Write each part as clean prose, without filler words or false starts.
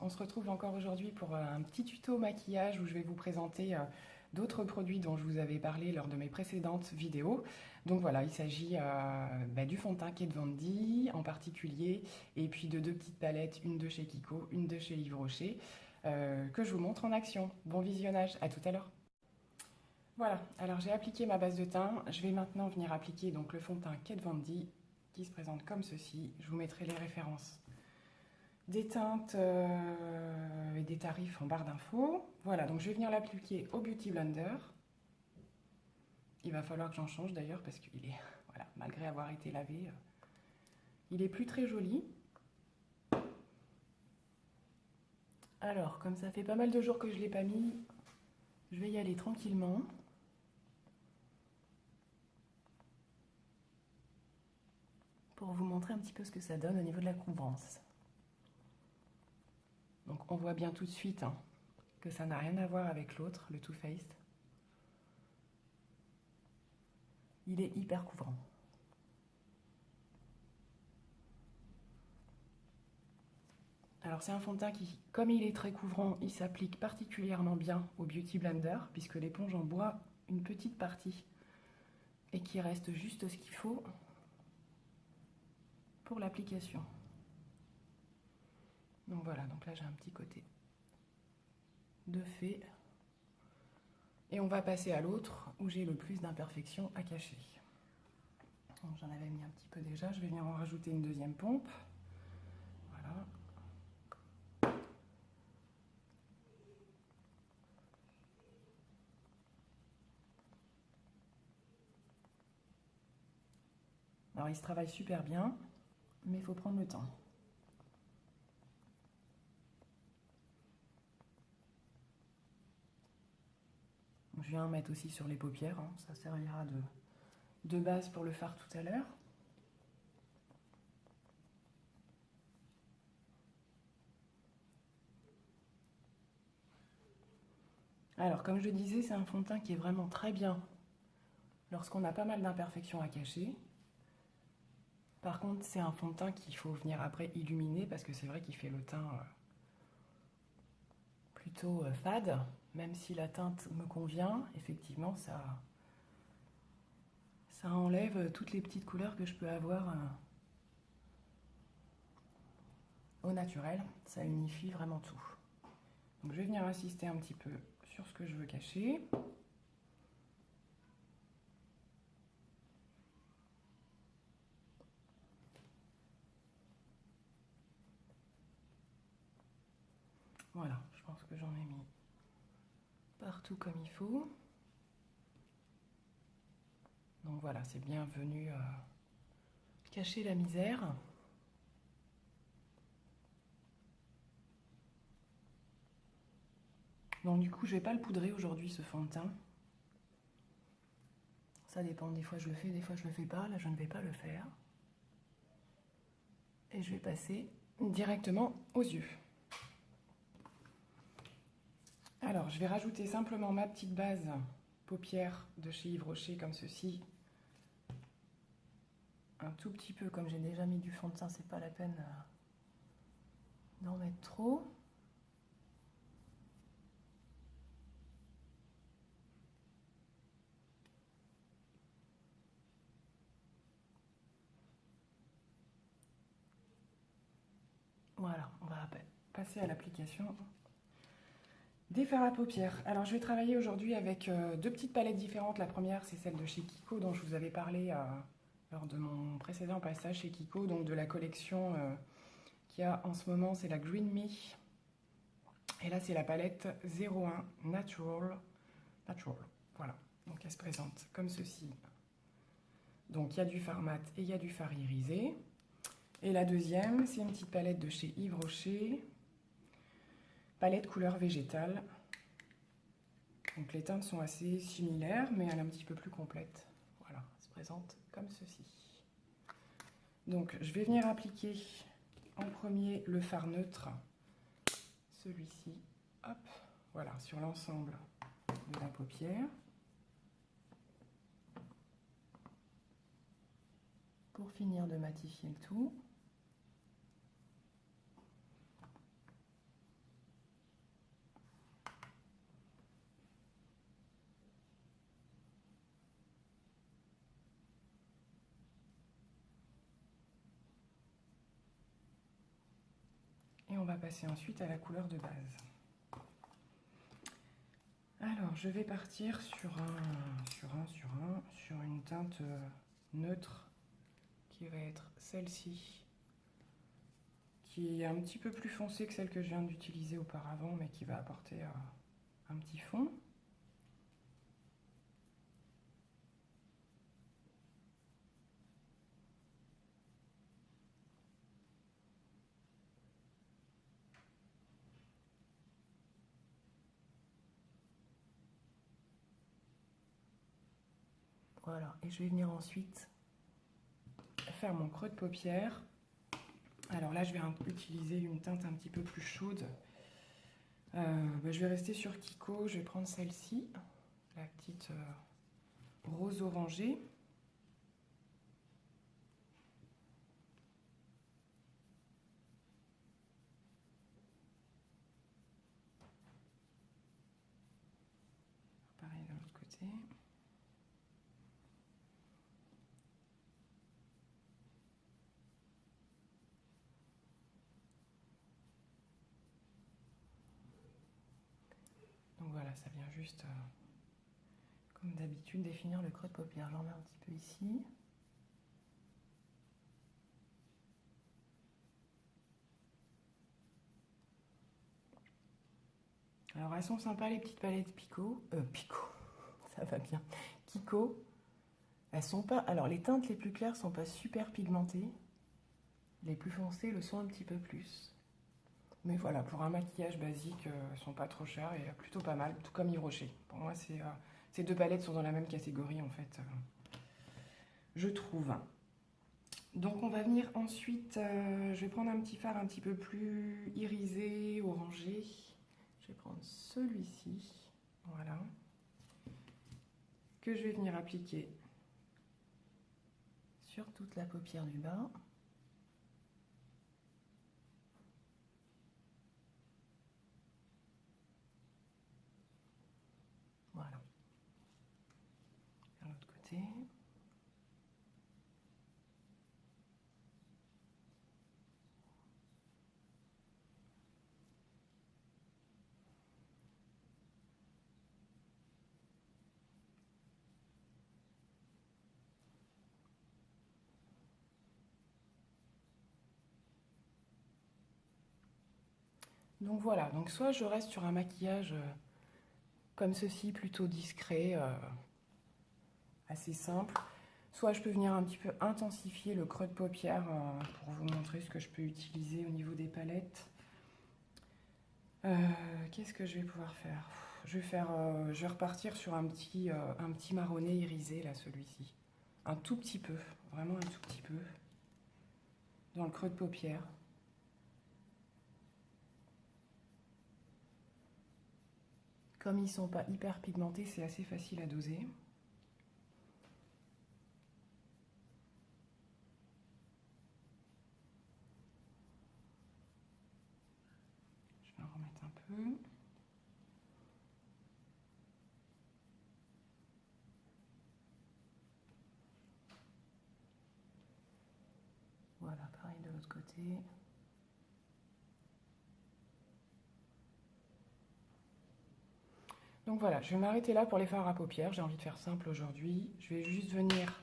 On se retrouve encore aujourd'hui pour un petit tuto maquillage où je vais vous présenter d'autres produits dont je vous avais parlé lors de mes précédentes vidéos. Donc voilà, il s'agit du fond de teint Kat Von D en particulier, et puis de deux petites palettes, une de chez Kiko, une de chez Yves Rocher, que je vous montre en action. Bon visionnage, à tout à l'heure. Voilà, alors j'ai appliqué ma base de teint. Je vais maintenant venir appliquer donc le fond de teint Kat Von D qui se présente comme ceci. Je vous mettrai les références des teintes et des tarifs en barre d'infos. Voilà, donc je vais venir l'appliquer au Beauty Blender. Il va falloir que j'en change d'ailleurs parce qu'il est, voilà, malgré avoir été lavé, il est plus très joli. Alors, comme ça fait pas mal de jours que je ne l'ai pas mis, je vais y aller tranquillement. Pour vous montrer un petit peu ce que ça donne au niveau de la couvrance. Donc on voit bien tout de suite que ça n'a rien à voir avec l'autre, le Too Faced. Il est hyper couvrant. Alors c'est un fond de teint qui, comme il est très couvrant, il s'applique particulièrement bien au Beauty Blender, puisque l'éponge en boit une petite partie et qu'il reste juste ce qu'il faut pour l'application. Donc voilà, donc là j'ai un petit côté de fait. Et on va passer à l'autre où j'ai le plus d'imperfections à cacher. J'en avais mis un petit peu déjà, je vais venir en rajouter une deuxième pompe. Voilà. Alors il se travaille super bien, mais il faut prendre le temps. Je viens en mettre aussi sur les paupières, ça servira de base pour le fard tout à l'heure. Alors comme je le disais, c'est un fond de teint qui est vraiment très bien lorsqu'on a pas mal d'imperfections à cacher. Par contre, c'est un fond de teint qu'il faut venir après illuminer parce que c'est vrai qu'il fait le teint plutôt fade. Même si la teinte me convient, effectivement, ça enlève toutes les petites couleurs que je peux avoir au naturel. Ça unifie vraiment tout. Donc je vais venir insister un petit peu sur ce que je veux cacher. Voilà, je pense que j'en ai mis partout comme il faut. Donc voilà, c'est bien venu cacher la misère. Donc du coup, je ne vais pas le poudrer aujourd'hui, ce fond de teint. Ça dépend, des fois je le fais, des fois je le fais pas. Là, je ne vais pas le faire. Et je vais passer directement aux yeux. Alors, je vais rajouter simplement ma petite base paupière de chez Yves Rocher, comme ceci. Un tout petit peu, comme j'ai déjà mis du fond de teint, c'est pas la peine d'en mettre trop. Voilà, on va passer à l'application des fards à paupières. Alors je vais travailler aujourd'hui avec deux petites palettes différentes. La première, c'est celle de chez Kiko dont je vous avais parlé lors de mon précédent passage chez Kiko, donc de la collection qu'il y a en ce moment, c'est la Green Me. Et là, c'est la palette 01 Natural. Voilà, donc elle se présente comme ceci. Donc il y a du fard mat et il y a du fard irisé. Et la deuxième, c'est une petite palette de chez Yves Rocher. Palette couleur végétale. Donc les teintes sont assez similaires, mais elle est un petit peu plus complète. Voilà, elle se présente comme ceci. Donc je vais venir appliquer en premier le fard neutre, celui-ci, hop, voilà, sur l'ensemble de la paupière. Pour finir de matifier le tout. va passer ensuite à la couleur de base. Alors, je vais partir sur une teinte neutre qui va être celle-ci, qui est un petit peu plus foncée que celle que je viens d'utiliser auparavant, mais qui va apporter un petit fond. Voilà, et je vais venir ensuite faire mon creux de paupière. Alors là, je vais utiliser une teinte un petit peu plus chaude. Je vais rester sur Kiko, je vais prendre celle-ci, la petite rose orangée. Pareil de l'autre côté. Donc voilà, ça vient juste, comme d'habitude, définir le creux de paupière. J'en mets un petit peu ici. Alors elles sont sympas les petites palettes Pico, ça va bien, Kiko. Elles sont pas, alors les teintes les plus claires sont pas super pigmentées, les plus foncées le sont un petit peu plus. Mais voilà, pour un maquillage basique, elles sont pas trop chères et plutôt pas mal, tout comme Yves Rocher. Pour moi, ces deux palettes sont dans la même catégorie en fait, je trouve. Donc on va venir ensuite, je vais prendre un petit fard un petit peu plus irisé, orangé. Je vais prendre celui-ci, voilà, que je vais venir appliquer sur toute la paupière du bas. Voilà. De l'autre côté. Donc voilà, donc soit je reste sur un maquillage comme ceci, plutôt discret, assez simple, soit je peux venir un petit peu intensifier le creux de paupière pour vous montrer ce que je peux utiliser au niveau des palettes. Qu'est-ce que je vais pouvoir faire? Je vais repartir sur un petit marronné irisé, là, celui-ci. Un tout petit peu, vraiment un tout petit peu, dans le creux de paupière. Comme ils ne sont pas hyper pigmentés, c'est assez facile à doser. Je vais en remettre un peu. Voilà, pareil de l'autre côté. Donc voilà, je vais m'arrêter là pour les fards à paupières. J'ai envie de faire simple aujourd'hui. Je vais juste venir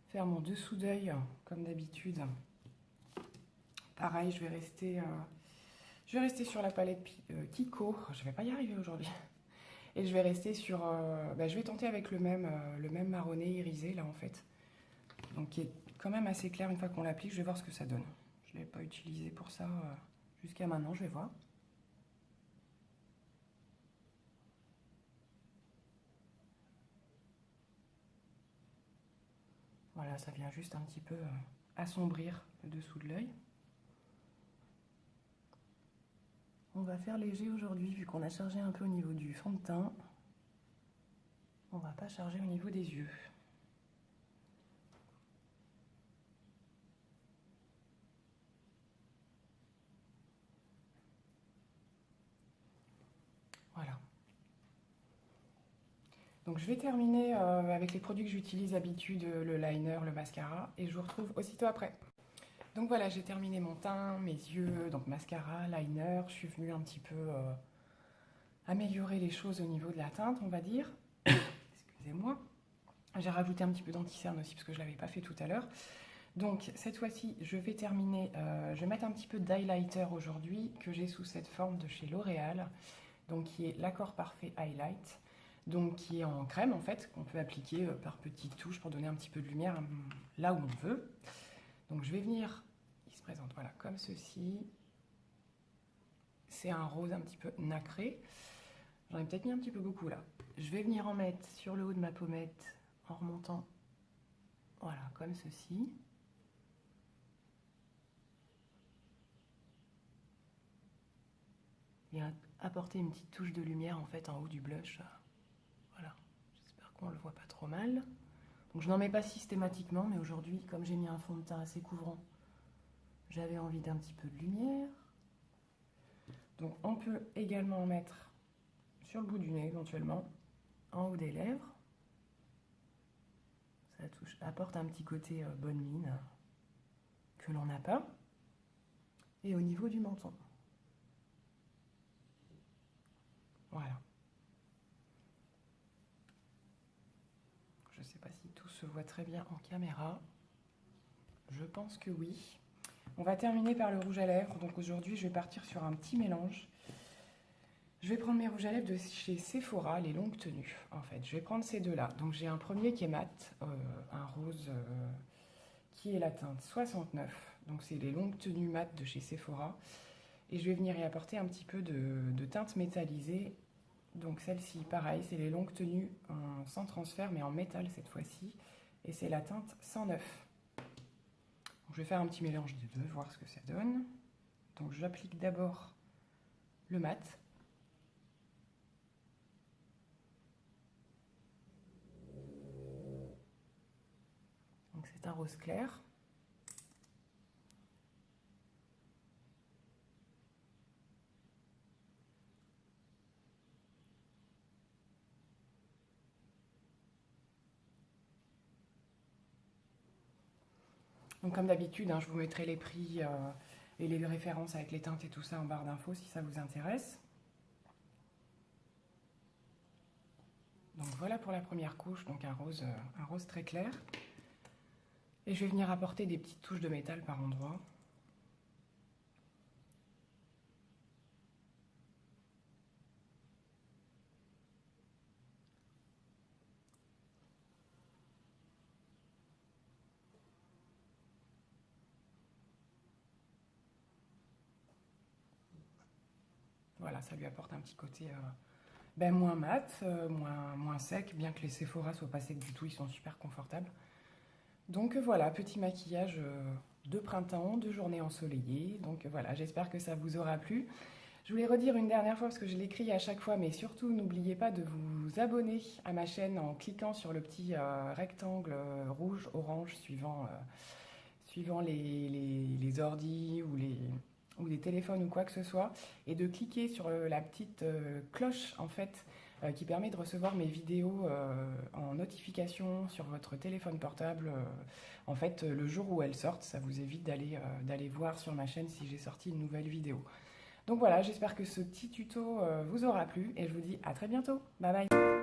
faire mon dessous d'œil comme d'habitude. Pareil, je vais rester sur la palette Kiko. Je vais pas y arriver aujourd'hui. Et je vais rester sur... je vais tenter avec le même marronné irisé là en fait. Donc qui est quand même assez clair une fois qu'on l'applique. Je vais voir ce que ça donne. Je ne l'ai pas utilisé pour ça jusqu'à maintenant, je vais voir. Voilà, ça vient juste un petit peu assombrir le dessous de l'œil. On va faire léger aujourd'hui, vu qu'on a chargé un peu au niveau du fond de teint. On va pas charger au niveau des yeux. Voilà. Donc je vais terminer avec les produits que j'utilise d'habitude, le liner, le mascara, et je vous retrouve aussitôt après. Donc voilà, j'ai terminé mon teint, mes yeux, donc mascara, liner. Je suis venue un petit peu améliorer les choses au niveau de la teinte, on va dire. Excusez-moi. J'ai rajouté un petit peu d'anti-cerne aussi parce que je ne l'avais pas fait tout à l'heure. Donc cette fois-ci, je vais terminer, je vais mettre un petit peu d'highlighter aujourd'hui que j'ai sous cette forme de chez L'Oréal, donc qui est l'Accord Parfait Highlight, donc qui est en crème en fait, qu'on peut appliquer par petites touches pour donner un petit peu de lumière là où on veut. Donc je vais venir, il se présente voilà comme ceci. C'est un rose un petit peu nacré. J'en ai peut-être mis un petit peu beaucoup là. Je vais venir en mettre sur le haut de ma pommette en remontant, voilà, comme ceci. Et apporter une petite touche de lumière en fait en haut du blush. Voilà, j'espère qu'on le voit pas trop mal. Donc je n'en mets pas systématiquement, mais aujourd'hui, comme j'ai mis un fond de teint assez couvrant, j'avais envie d'un petit peu de lumière. Donc on peut également en mettre sur le bout du nez éventuellement, en haut des lèvres. Ça apporte un petit côté bonne mine que l'on n'a pas. Et au niveau du menton. Voilà. Je ne sais pas si tout se voit très bien en caméra. Je pense que oui. On va terminer par le rouge à lèvres. Donc aujourd'hui, je vais partir sur un petit mélange. Je vais prendre mes rouges à lèvres de chez Sephora, les longues tenues. En fait, je vais prendre ces deux-là. Donc j'ai un premier qui est mat, un rose qui est la teinte 69. Donc c'est les longues tenues mat de chez Sephora. Et je vais venir y apporter un petit peu de teinte métallisée. Donc celle-ci, pareil, c'est les longues tenues sans transfert, mais en métal cette fois-ci. Et c'est la teinte 109. Donc, je vais faire un petit mélange des deux, voir ce que ça donne. Donc j'applique d'abord le mat. Donc c'est un rose clair. Donc comme d'habitude, hein, je vous mettrai les prix et les références avec les teintes et tout ça en barre d'infos si ça vous intéresse. Donc voilà pour la première couche, donc un rose très clair. Et je vais venir apporter des petites touches de métal par endroits. Voilà, ça lui apporte un petit côté moins mat, moins sec, bien que les Sephora soient pas secs du tout, ils sont super confortables. Donc voilà, petit maquillage de printemps, de journée ensoleillée. Donc voilà, j'espère que ça vous aura plu. Je voulais redire une dernière fois, parce que je l'écris à chaque fois, mais surtout n'oubliez pas de vous abonner à ma chaîne en cliquant sur le petit rectangle rouge, orange, suivant les ordis ou les téléphones ou quoi que ce soit, et de cliquer sur la petite cloche en fait qui permet de recevoir mes vidéos en notification sur votre téléphone portable. En fait, le jour où elles sortent, ça vous évite d'aller voir sur ma chaîne si j'ai sorti une nouvelle vidéo. Donc voilà, j'espère que ce petit tuto vous aura plu et je vous dis à très bientôt. Bye bye.